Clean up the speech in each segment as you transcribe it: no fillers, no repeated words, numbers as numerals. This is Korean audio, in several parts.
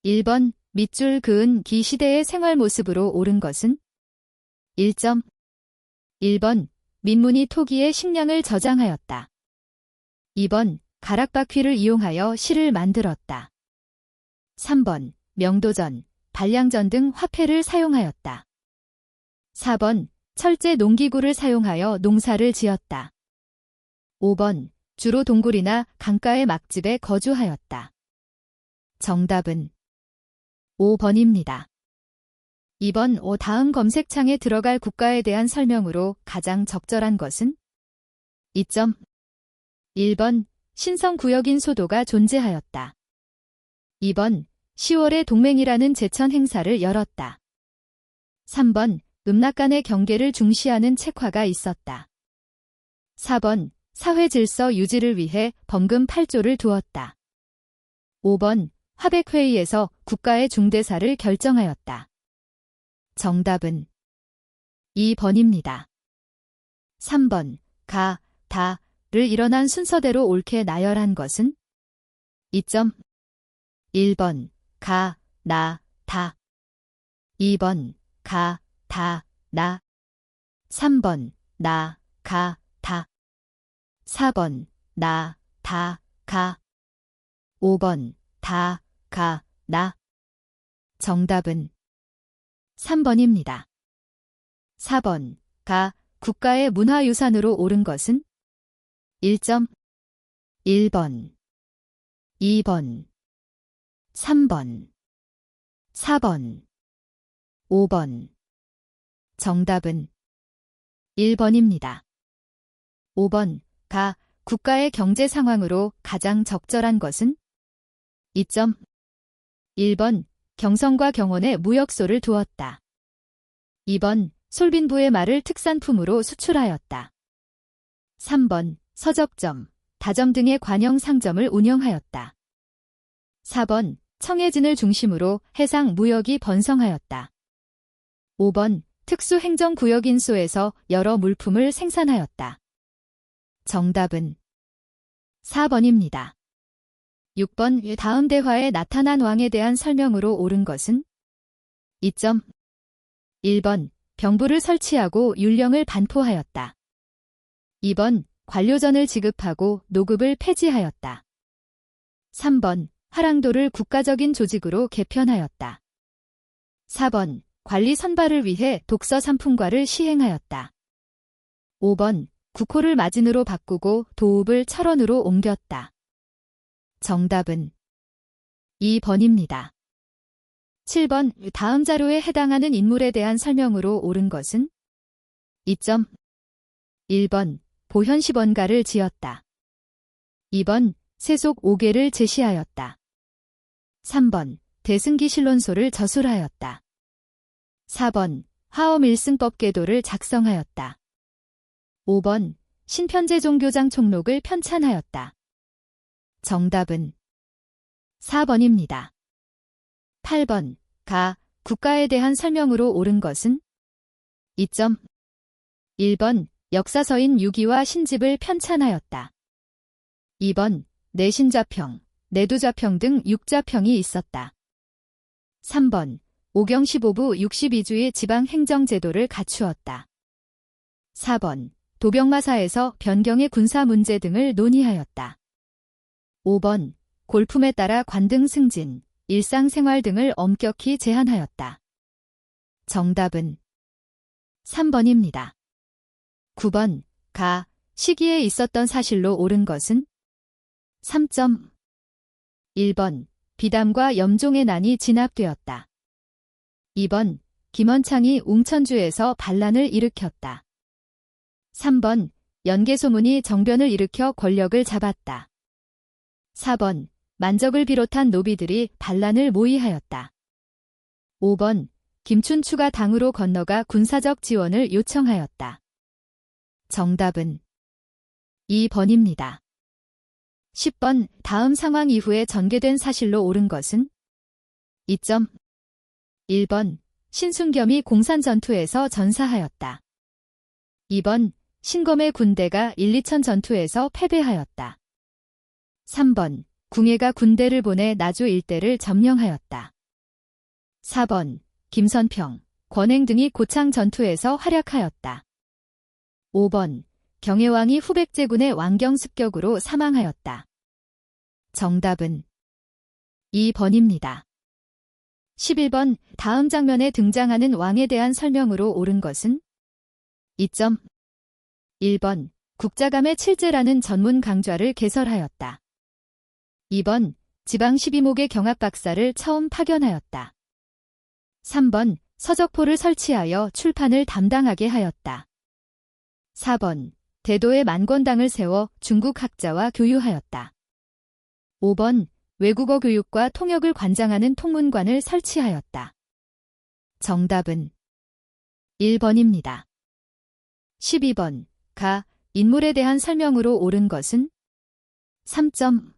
1번 밑줄 그은 기 시대의 생활 모습으로 옳은 것은 1점. 1번 민문이 토기의 식량을 저장하였다. 2번 가락바퀴를 이용하여 실을 만들었다. 3번 명도전, 반량전 등 화폐를 사용하였다. 4번 철제 농기구를 사용하여 농사를 지었다. 5번 주로 동굴이나 강가의 막집에 거주하였다. 정답은 5번입니다. 2번 다음 검색창에 들어갈 국가에 대한 설명으로 가장 적절한 것은 2점. 1번 신성구역인 소도가 존재하였다. 2번 10월에 동맹이라는 제천 행사를 열었다. 3번 음락 간의 경계를 중시하는 책화가 있었다. 4번 사회 질서 유지를 위해 범금 8조를 두었다. 5번 화백회의에서 국가의 중대사를 결정하였다. 정답은 2번입니다. 3번 가, 다를 일어난 순서대로 옳게 나열한 것은 2점. 1번 가, 나, 다. 2번 가, 다, 나. 3번 나, 가, 다. 4번 나, 다, 가. 5번 다, 가, 나. 정답은 3번입니다. 4번 가, 국가의 문화유산으로 옳은 것은 1점. 1번, 2번, 3번, 4번, 5번. 정답은 1번입니다. 5번 가, 국가의 경제 상황으로 가장 적절한 것은 2점. 1번 경성과 경원에 무역소를 두었다. 2번 솔빈부의 말을 특산품으로 수출하였다. 3번 서적점, 다점 등의 관영 상점을 운영하였다. 4번 청해진을 중심으로 해상 무역이 번성하였다. 5번 특수행정구역인소에서 여러 물품을 생산하였다. 정답은 4번입니다. 6번 다음 대화에 나타난 왕에 대한 설명으로 옳은 것은 2점. 1번 병부를 설치하고 율령을 반포하였다. 2번 관료전을 지급하고 노급을 폐지하였다. 3번 화랑도를 국가적인 조직으로 개편하였다. 4번 관리 선발을 위해 독서 삼품과를 시행하였다. 5번 국호를 마진으로 바꾸고 도읍을 철원으로 옮겼다. 정답은 2번입니다. 7번 다음 자료에 해당하는 인물에 대한 설명으로 옳은 것은 2점. 1번 보현시번가를 지었다. 2번 세속 5개를 제시하였다. 3번 대승기실론소를 저술하였다. 4번 화엄일승법궤도를 작성하였다. 5번 신편제종교장 총록을 편찬하였다. 정답은 4번입니다. 8번 가, 국가에 대한 설명으로 옳은 것은 2점. 1번 역사서인 유기와 신집을 편찬하였다. 2번 내신좌평, 내두좌평 등 6좌평이 있었다. 3번 오경 15부 62주의 지방행정제도를 갖추었다. 4번 도병마사에서 변경의 군사 문제 등을 논의하였다. 5번 골품에 따라 관등 승진, 일상생활 등을 엄격히 제한하였다. 정답은 3번입니다. 9번 가, 시기에 있었던 사실로 옳은 것은 3점. 1번 비담과 염종의 난이 진압되었다. 2번 김원창이 웅천주에서 반란을 일으켰다. 3번 연개소문이 정변을 일으켜 권력을 잡았다. 4번 만적을 비롯한 노비들이 반란을 모의하였다. 5번 김춘추가 당으로 건너가 군사적 지원을 요청하였다. 정답은 2번입니다. 10번 다음 상황 이후에 전개된 사실로 옳은 것은 2점. 1번 신순겸이 공산전투에서 전사하였다. 2번 신검의 군대가 1, 2천 전투에서 패배하였다. 3번 궁예가 군대를 보내 나주 일대를 점령하였다. 4번 김선평, 권행 등이 고창 전투에서 활약하였다. 5번 경혜왕이 후백제군의 왕경 습격으로 사망하였다. 정답은 2번입니다. 11번 다음 장면에 등장하는 왕에 대한 설명으로 옳은 것은 2점. 1번 국자감의 칠제라는 전문 강좌를 개설하였다. 2번 지방 12목의 경학 박사를 처음 파견하였다. 3번 서적포를 설치하여 출판을 담당하게 하였다. 4번 대도에 만권당을 세워 중국 학자와 교유하였다. 5번 외국어 교육과 통역을 관장하는 통문관을 설치하였다. 정답은 1번입니다. 12번 가 인물에 대한 설명으로 옳은 것은 3점.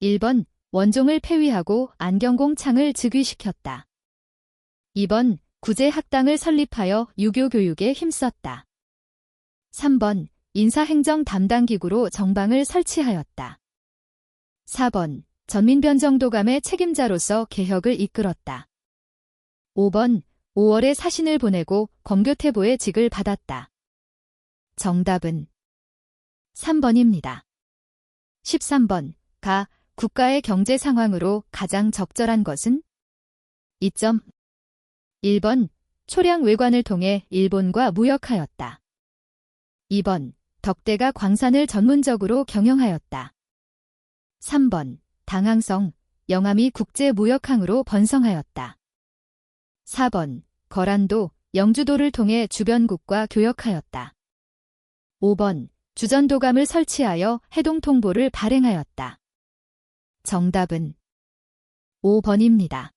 1번 원종을 폐위하고 안경공 창을 즉위시켰다. 2번 구제학당을 설립하여 유교 교육에 힘썼다. 3번 인사행정 담당기구로 정방을 설치하였다. 4번 전민변정도감의 책임자로서 개혁을 이끌었다. 5번 5월에 사신을 보내고 검교태보의 직을 받았다. 정답은 3번입니다. 13번 가 국가의 경제 상황으로 가장 적절한 것은 2점. 1번 초량 외관을 통해 일본과 무역하였다. 2번 덕대가 광산을 전문적으로 경영하였다. 3번 당항성, 영암이 국제무역항으로 번성하였다. 4번 거란도, 영주도를 통해 주변국과 교역하였다. 5번 주전도감을 설치하여 해동통보를 발행하였다. 정답은 5번입니다.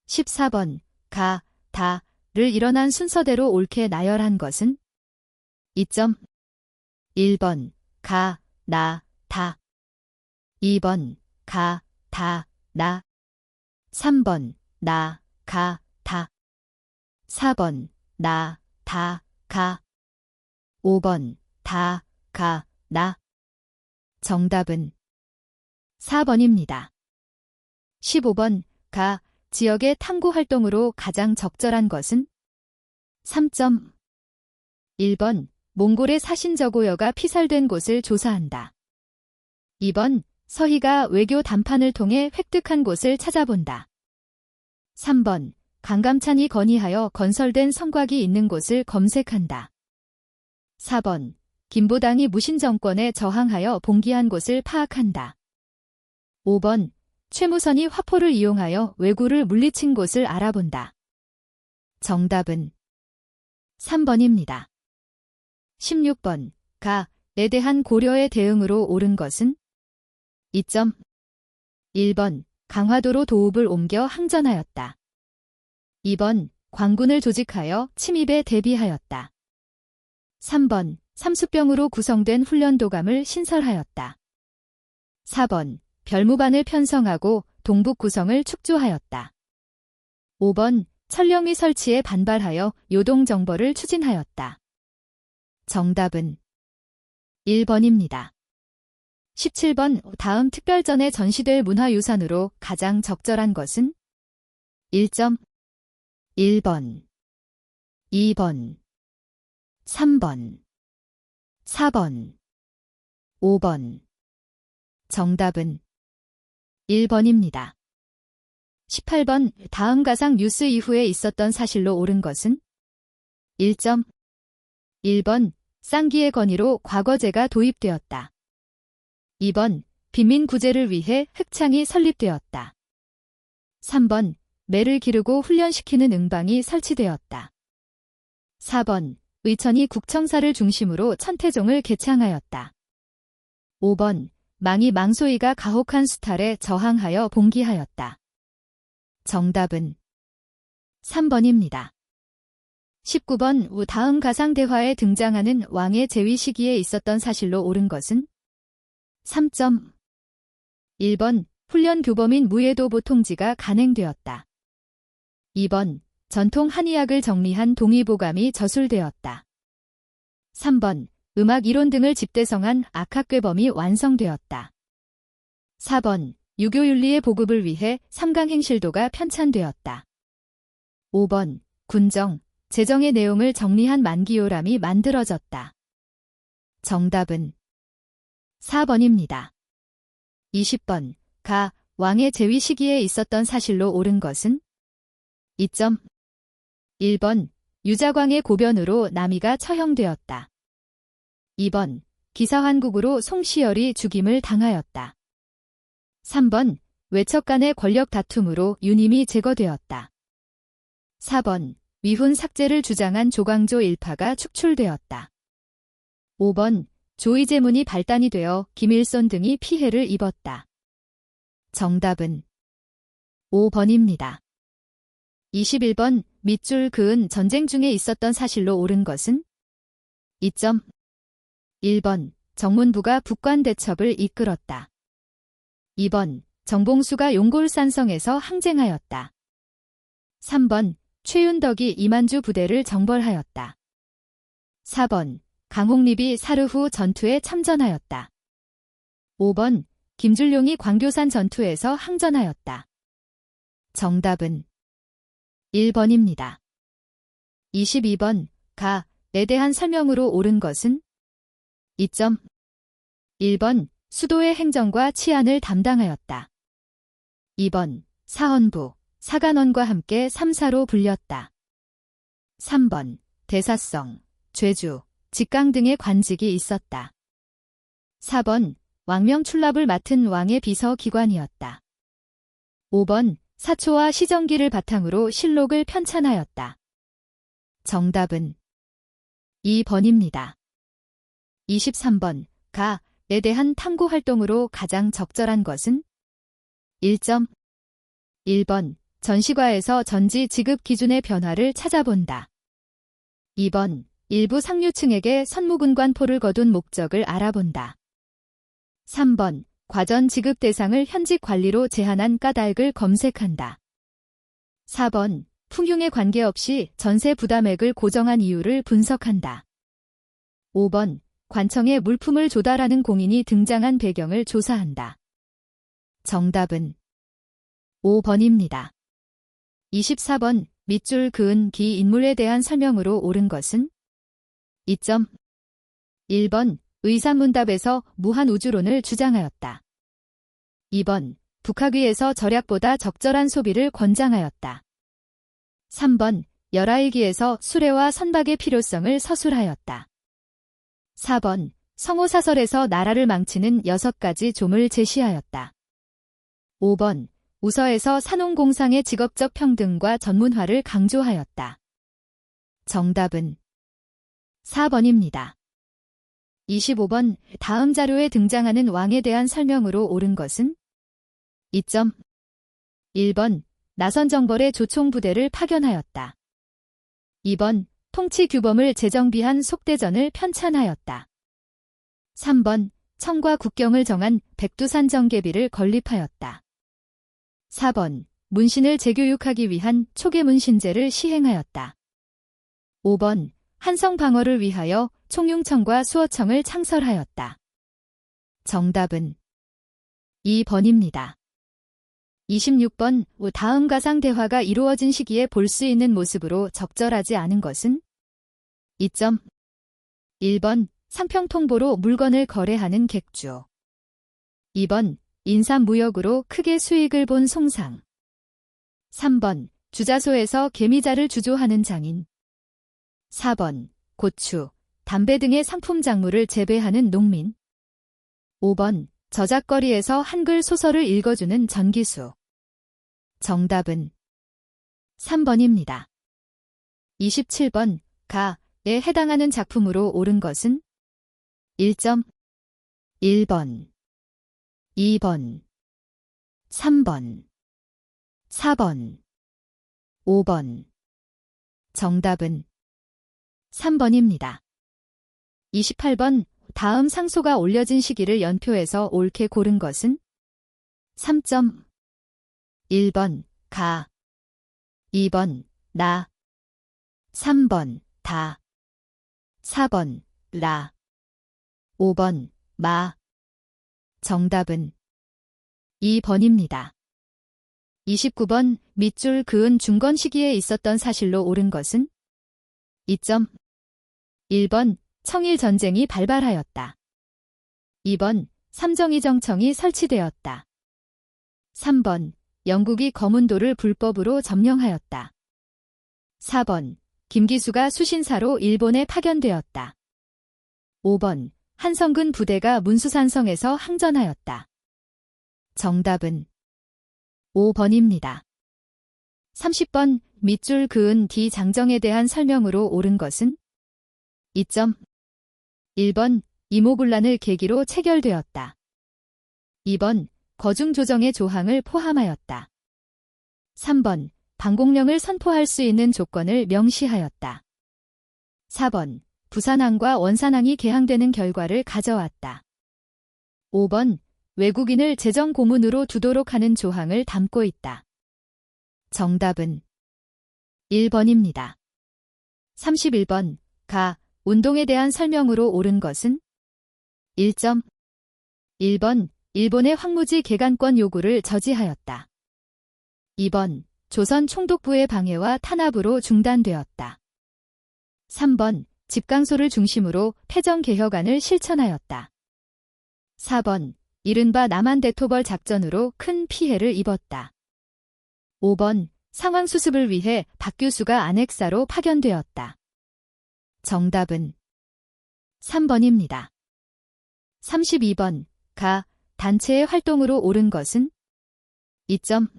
14번 가, 다를 일어난 순서대로 옳게 나열한 것은 2점. 1번 가, 나, 다. 2번 가, 다, 나. 3번 나, 가, 다. 4번 나, 다, 가. 5번 다, 가, 나. 정답은 4번입니다. 15번 가 지역의 탐구 활동으로 가장 적절한 것은 3점. 1번 몽골의 사신저고여가 피살된 곳을 조사한다. 2번 서희가 외교 담판을 통해 획득한 곳을 찾아본다. 3번 강감찬이 건의하여 건설된 성곽이 있는 곳을 검색한다. 4번 김보당이 무신정권에 저항하여 봉기한 곳을 파악한다. 5번 최무선이 화포를 이용하여 왜구를 물리친 곳을 알아본다. 정답은 3번입니다. 16번 가에 대한 고려의 대응으로 옳은 것은 2점. 1번 강화도로 도읍을 옮겨 항전하였다. 2번 광군을 조직하여 침입에 대비하였다. 3번 삼수병으로 구성된 훈련도감을 신설하였다. 4번 별무반을 편성하고 동북 구성을 축조하였다. 5번 천령위 설치에 반발하여 요동정벌을 추진하였다. 정답은 1번입니다. 17번 다음 특별전에 전시될 문화유산으로 가장 적절한 것은 1점. 1번, 2번, 3번, 4번, 5번. 정답은 1번입니다. 18번 다음 가상 뉴스 이후에 있었던 사실로 옳은 것은 1점. 1번 쌍기의 건의로 과거제가 도입되었다. 2번 빈민구제를 위해 흑창이 설립되었다. 3번 매를 기르고 훈련시키는 응방이 설치되었다. 4번 의천이 국청사를 중심으로 천태종을 개창하였다. 5번 망이 망소이가 가혹한 수탈에 저항하여 봉기하였다. 정답은 3번입니다. 19번 다음 가상대화에 등장하는 왕의 재위 시기에 있었던 사실로 옳은 것은 3점. 1번 훈련 교범인 무예도 보통지가 간행되었다. 2번 전통 한의학을 정리한 동의보감이 저술되었다. 3번 음악 이론 등을 집대성한 악학괴범이 완성되었다. 4번. 유교윤리의 보급을 위해 삼강행실도가 편찬되었다. 5번. 군정, 재정의 내용을 정리한 만기요람이 만들어졌다. 정답은 4번입니다. 20번. 가, 왕의 재위 시기에 있었던 사실로 옳은 것은? 2점. 1번. 유자광의 고변으로 남이가 처형되었다. 2번. 기사환국으로 송시열이 죽임을 당하였다. 3번. 외척 간의 권력 다툼으로 윤임이 제거되었다. 4번. 위훈 삭제를 주장한 조광조 일파가 축출되었다. 5번. 조이제문이 발단이 되어 김일손 등이 피해를 입었다. 정답은 5번입니다. 21번. 밑줄 그은 전쟁 중에 있었던 사실로 옳은 것은? 2점. 1번. 정문부가 북관대첩을 이끌었다. 2번. 정봉수가 용골산성에서 항쟁하였다. 3번. 최윤덕이 이만주 부대를 정벌하였다. 4번. 강홍립이 사르 후 전투에 참전하였다. 5번. 김줄용이 광교산 전투에서 항전하였다. 정답은 1번입니다. 22번. 가에 대한 설명으로 옳은 것은? 2점. 1번. 수도의 행정과 치안을 담당하였다. 2번. 사헌부, 사간원과 함께 3사로 불렸다. 3번. 대사성, 죄주, 직강 등의 관직이 있었다. 4번. 왕명출납을 맡은 왕의 비서기관이었다. 5번. 사초와 시정기를 바탕으로 실록을 편찬하였다. 정답은 2번입니다. 23번. 가에 대한 탐구 활동으로 가장 적절한 것은? 1점. 1번. 전시과에서 전지 지급 기준의 변화를 찾아본다. 2번. 일부 상류층에게 선무군관포를 거둔 목적을 알아본다. 3번. 과전 지급 대상을 현직 관리로 제한한 까닭을 검색한다. 4번. 풍흉에 관계없이 전세 부담액을 고정한 이유를 분석한다. 5번. 관청에 물품을 조달하는 공인이 등장한 배경을 조사한다. 정답은 5번입니다. 24번. 밑줄 그은 기 인물에 대한 설명으로 옳은 것은? 2점. 1번. 의산문답에서 무한우주론을 주장하였다. 2번. 북학위에서 절약보다 적절한 소비를 권장하였다. 3번. 열하일기에서 수레와 선박의 필요성을 서술하였다. 4번. 성호사설에서 나라를 망치는 6가지 좀을 제시하였다. 5번. 우서에서 산홍공상의 직업적 평등과 전문화를 강조하였다. 정답은 4번입니다. 25번. 다음 자료에 등장하는 왕에 대한 설명으로 옳은 것은? 2점. 1번. 나선정벌의 조총부대를 파견하였다. 2번. 통치규범을 재정비한 속대전을 편찬하였다. 3번. 청과 국경을 정한 백두산 정계비를 건립하였다. 4번. 문신을 재교육하기 위한 초계문신제를 시행하였다. 5번. 한성 방어를 위하여 총융청과 수어청을 창설하였다. 정답은 2번입니다. 26번. 다음 가상 대화가 이루어진 시기에 볼 수 있는 모습으로 적절하지 않은 것은? 2점. 1번. 상평통보로 물건을 거래하는 객주. 2번. 인삼무역으로 크게 수익을 본 송상. 3번. 주자소에서 개미자를 주조하는 장인. 4번. 고추, 담배 등의 상품 작물을 재배하는 농민. 5번. 저작거리에서 한글 소설을 읽어주는 전기수. 정답은 3번입니다. 27번. 가에 해당하는 작품으로 옳은 것은? 1점. 1번. 2번. 3번. 4번. 5번. 정답은 3번입니다. 28번. 다음 상소가 올려진 시기를 연표해서 옳게 고른 것은? 3점. 1번. 가. 2번. 나. 3번. 다. 4번. 라. 5번. 마. 정답은 2번입니다. 29번 밑줄 그은 중건 시기에 있었던 사실로 옳은 것은? 2점. 1번 청일 전쟁이 발발하였다. 2번 삼정이정청이 설치되었다. 3번 영국이 거문도를 불법으로 점령하였다. 4번 김기수가 수신사로 일본에 파견되었다. 5번 한성근 부대가 문수산성에서 항전하였다. 정답은 5번입니다. 30번 밑줄 그은 뒤 장정에 대한 설명으로 옳은 것은? 2점. 1번 이모군란을 계기로 체결되었다. 2번 거중조정의 조항을 포함하였다. 3번 방공령을 선포할 수 있는 조건을 명시하였다. 4번 부산항과 원산항이 개항되는 결과를 가져왔다. 5번 외국인을 재정 고문으로 두도록 하는 조항을 담고 있다. 정답은 1번입니다. 31번 가 운동에 대한 설명으로 옳은 것은? 1점. 1번 일본의 황무지 개간권 요구를 저지하였다. 2번 조선 총독부의 방해와 탄압으로 중단되었다. 3번 집강소를 중심으로 패정개혁안을 실천하였다. 4번 이른바 남한대토벌 작전으로 큰 피해를 입었다. 5번 상황수습을 위해 박규수가 안핵사로 파견되었다. 정답은 3번입니다. 32번 가 단체의 활동으로 옳은 것은? 2점.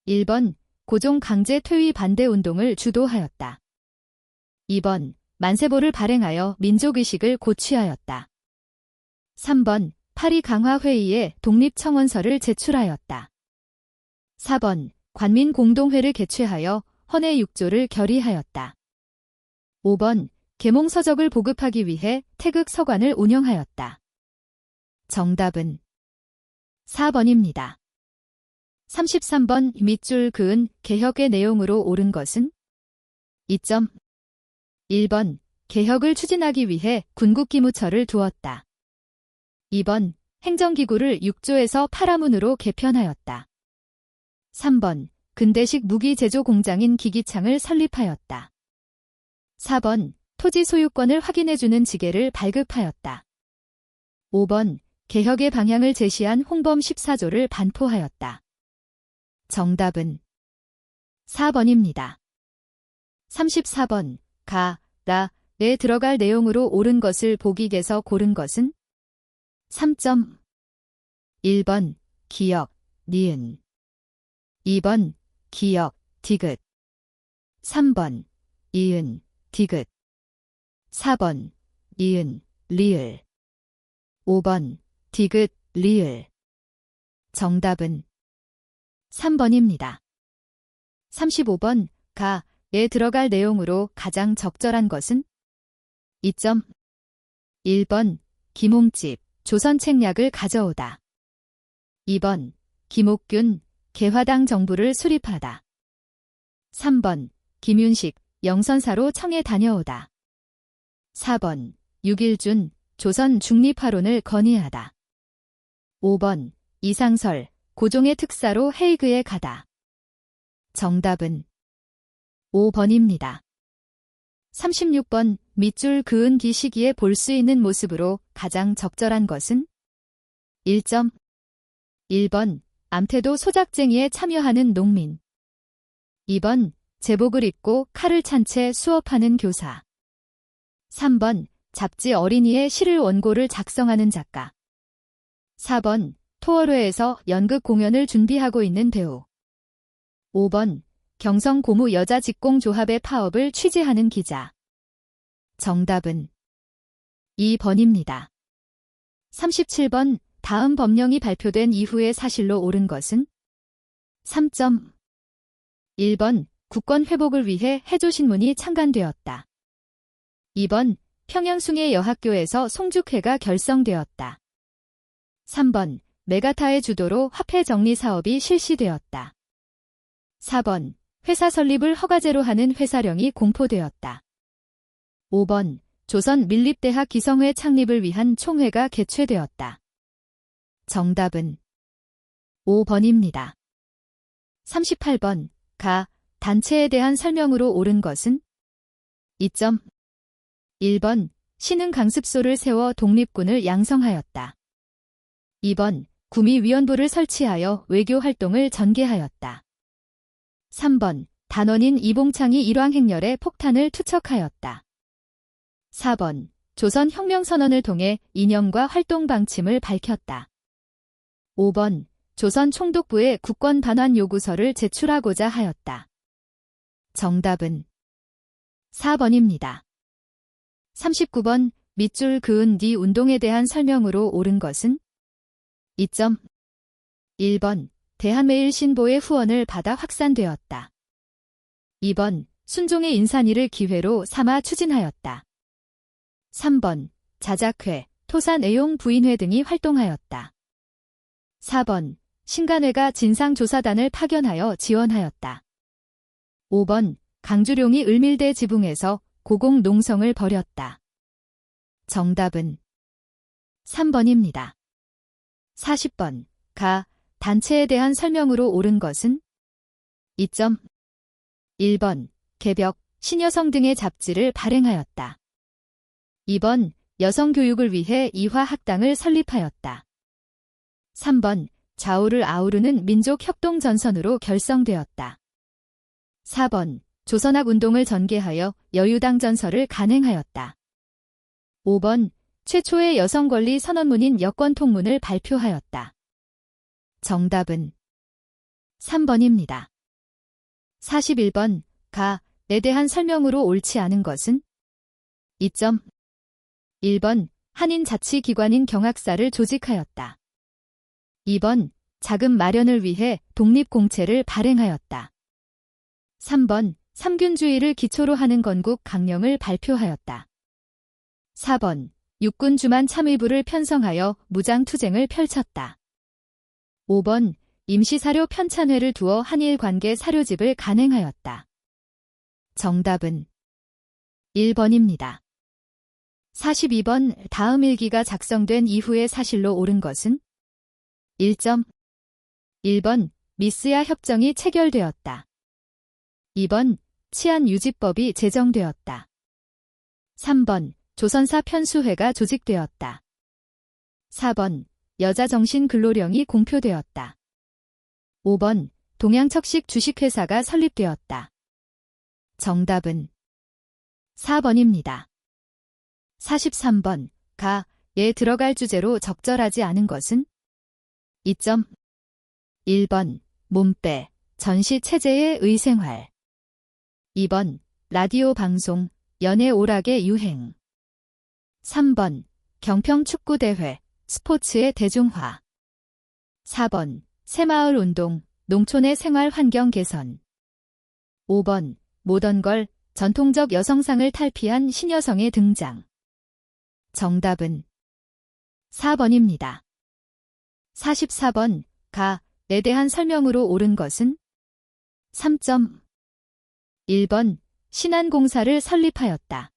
1번 고종 강제 퇴위 반대 운동을 주도하였다. 2번 만세보를 발행하여 민족의식을 고취하였다. 3번 파리 강화회의에 독립청원서를 제출하였다. 4번 관민공동회를 개최하여 헌해 6조를 결의하였다. 5번 계몽서적을 보급하기 위해 태극서관을 운영하였다. 정답은 4번입니다. 33번 밑줄 그은 개혁의 내용으로 옳은 것은? 2점. 1번 개혁을 추진하기 위해 군국기무처를 두었다. 2번 행정기구를 6조에서 8하문으로 개편하였다. 3번 근대식 무기 제조 공장인 기기창을 설립하였다. 4번 토지 소유권을 확인해주는 지게를 발급하였다. 5번 개혁의 방향을 제시한 홍범 14조를 반포하였다. 정답은 4번입니다. 34번 가,에 들어갈 내용으로 옳은 것을 보기에서 고른 것은? 3점. 1번 기역, 니은 2번 기역, 디귿 3번 이은, 디귿 4번 이은, 리을 5번 디귿, 리을 정답은 3번입니다. 35번 가에 들어갈 내용으로 가장 적절한 것은? 2점. 1번 김홍집, 조선책략을 가져오다. 2번 김옥균, 개화당 정부를 수립하다. 3번 김윤식, 영선사로 청에 다녀오다. 4번 육일준, 조선 중립화론을 건의하다. 5번 이상설, 고종의 특사로 헤이그에 가다. 정답은 5번입니다. 36번 밑줄 그은 뒤 시기에 볼 수 있는 모습으로 가장 적절한 것은? 1점. 1번 암태도 소작쟁이에 참여하는 농민 2번 제복을 입고 칼을 찬 채 수업하는 교사 3번 잡지 어린이의 시를 원고를 작성하는 작가 4번 토월회에서 연극 공연을 준비하고 있는 배우 5번 경성 고무 여자 직공조합의 파업을 취재하는 기자 정답은 2번입니다. 37번 다음 법령이 발표된 이후의 사실로 옳은 것은? 3점. 1번 국권 회복을 위해 해조신문이 창간되었다. 2번 평양숭의 여학교에서 송죽회가 결성되었다. 3번 메가타의 주도로 화폐 정리 사업이 실시되었다. 4번 회사 설립을 허가제로 하는 회사령이 공포되었다. 5번 조선 밀립대학 기성회 창립을 위한 총회가 개최되었다. 정답은 5번입니다. 38번. 가. 단체에 대한 설명으로 옳은 것은? 2점. 1번. 신흥 강습소를 세워 독립군을 양성하였다. 2번. 구미위원부를 설치하여 외교 활동을 전개하였다. 3번. 단원인 이봉창이 일왕행렬에 폭탄을 투척하였다. 4번. 조선혁명선언을 통해 이념과 활동 방침을 밝혔다. 5번. 조선 총독부에 국권 반환 요구서를 제출하고자 하였다. 정답은 4번입니다. 39번. 밑줄 그은 뒤 운동에 대한 설명으로 옳은 것은? 2점. 1번. 대한매일신보의 후원을 받아 확산되었다. 2번. 순종의 인산이를 기회로 삼아 추진하였다. 3번. 자작회, 토산애용 부인회 등이 활동하였다. 4번. 신간회가 진상조사단을 파견하여 지원하였다. 5번. 강주룡이 을밀대 지붕에서 고공농성을 벌였다. 정답은 3번입니다. 40번. 가. 단체에 대한 설명으로 옳은 것은? 2점. 1번. 개벽, 신여성 등의 잡지를 발행하였다. 2번. 여성 교육을 위해 이화학당을 설립하였다. 3번. 좌우를 아우르는 민족협동전선으로 결성되었다. 4번. 조선학 운동을 전개하여 여유당 전설을 간행하였다. 5번. 최초의 여성권리 선언문인 여권통문을 발표하였다. 정답은 3번입니다. 41번. 가.에 대한 설명으로 옳지 않은 것은? 2점. 1번. 한인자치기관인 경학사를 조직하였다. 2번. 자금 마련을 위해 독립공채를 발행하였다. 3번. 삼균주의를 기초로 하는 건국 강령을 발표하였다. 4번. 육군 주만 참의부를 편성하여 무장투쟁을 펼쳤다. 5번. 임시사료 편찬회를 두어 한일 관계 사료집을 간행하였다. 정답은 1번입니다. 42번. 다음 일기가 작성된 이후의 사실로 옳은 것은? 1점. 1번. 미스야 협정이 체결되었다. 2번. 치안유지법이 제정되었다. 3번. 조선사 편수회가 조직되었다. 4번. 여자정신근로령이 공표되었다. 5번. 동양척식 주식회사가 설립되었다. 정답은 4번입니다. 43번. 가.에 들어갈 주제로 적절하지 않은 것은? 2점. 1번. 몸빼, 전시체제의 의생활. 2번. 라디오 방송, 연예 오락의 유행. 3번. 경평축구대회, 스포츠의 대중화. 4번. 새마을 운동, 농촌의 생활 환경 개선. 5번. 모던걸, 전통적 여성상을 탈피한 신여성의 등장. 정답은 4번입니다. 44번. 가.에 대한 설명으로 옳은 것은? 3점. 1번. 신안공사를 설립하였다.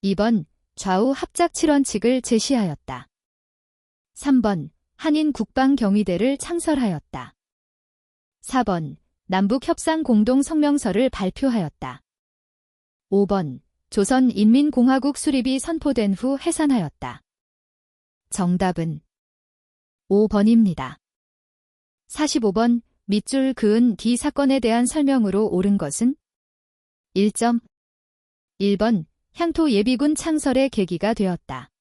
2번. 좌우 합작 7원칙을 제시하였다. 3번. 한인 국방경위대를 창설하였다. 4번. 남북협상공동성명서를 발표하였다. 5번. 조선인민공화국 수립이 선포된 후 해산하였다. 정답은 5번입니다. 45번. 밑줄 그은 뒤 사건에 대한 설명으로 옳은 것은? 1점. 1번. 향토 예비군 창설의 계기가 되었다.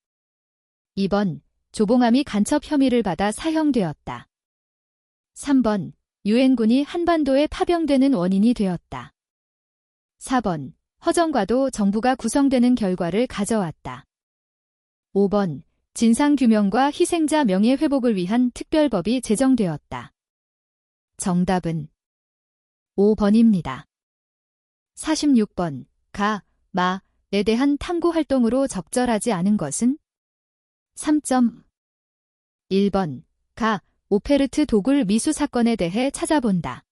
2번. 조봉암이 간첩 혐의를 받아 사형되었다. 3번. 유엔군이 한반도에 파병되는 원인이 되었다. 4번. 허정과도 정부가 구성되는 결과를 가져왔다. 5번. 진상규명과 희생자 명예회복을 위한 특별법이 제정되었다. 정답은 5번입니다. 46번. 가.에 대한 탐구 활동으로 적절하지 않은 것은? 3점. 1번. 가. 오페르트 도굴 미수 사건에 대해 찾아본다.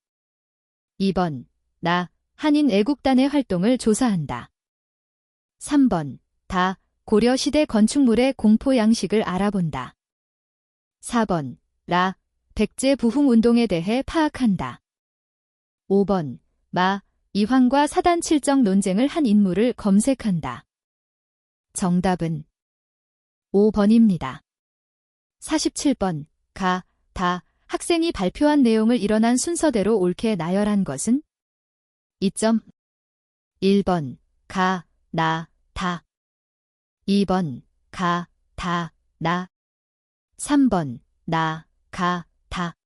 2번. 나. 한인 애국단의 활동을 조사한다. 3번. 다. 고려시대 건축물의 공포 양식을 알아본다. 4번. 라. 백제 부흥 운동에 대해 파악한다. 5번 마, 이황과 사단 칠정 논쟁을 한 인물을 검색한다. 정답은 5번입니다. 47번 가, 다, 학생이 발표한 내용을 일어난 순서대로 옳게 나열한 것은? 2점 1번 가, 나, 다 2번 가, 다, 나 3번 나, 가, 다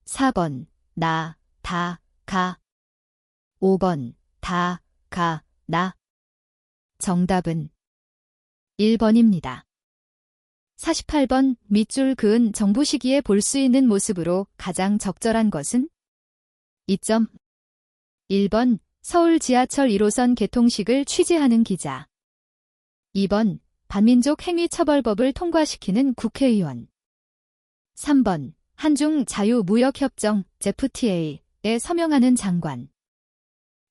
4번 나, 다, 가 5번 다, 가, 나 정답은 1번입니다. 48번 밑줄 그은 정부 시기에 볼 수 있는 모습으로 가장 적절한 것은? 2점 1번 서울 지하철 1호선 개통식을 취재하는 기자 2번 반민족 행위처벌법을 통과시키는 국회의원 3번 한중 자유무역협정 FTA에 서명하는 장관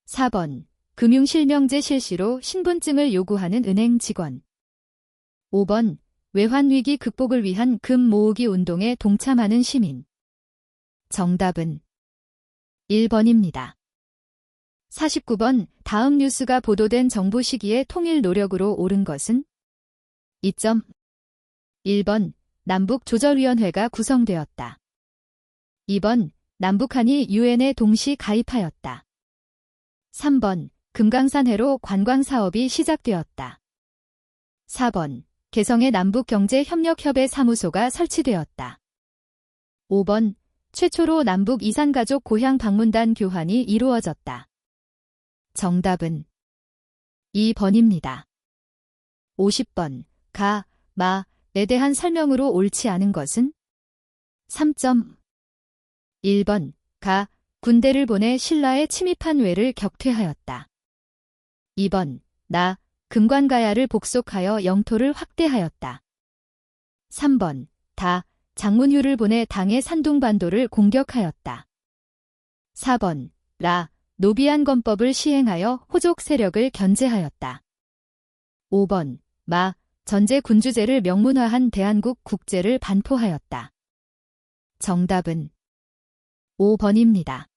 4번 금융실명제 실시로 신분증을 요구하는 은행 직원 5번 외환위기 극복을 위한 금 모으기 운동에 동참하는 시민 정답은 1번입니다. 49번 다음 뉴스가 보도된 정부 시기의 통일 노력으로 옳은 것은? 2점 1번 남북조절위원회가 구성되었다. 2번 남북한이 유엔에 동시 가입하였다. 3번 금강산해로 관광사업이 시작되었다. 4번 개성의 남북경제협력협의 사무소가 설치되었다. 5번 최초로 남북 이산가족 고향 방문단 교환이 이루어졌다. 정답은 2번입니다. 50번 가, 마에 대한 설명으로 옳지 않은 것은? 3점 1번 가, 군대를 보내 신라에 침입한 외를 격퇴하였다. 2번 나, 금관가야를 복속하여 영토를 확대하였다. 3번 다, 장문휴를 보내 당의 산둥반도를 공격하였다. 4번 라, 노비안 건법을 시행하여 호족 세력을 견제하였다. 5번 마, 전제 군주제를 명문화한 대한국 국제를 반포하였다. 정답은 5번입니다.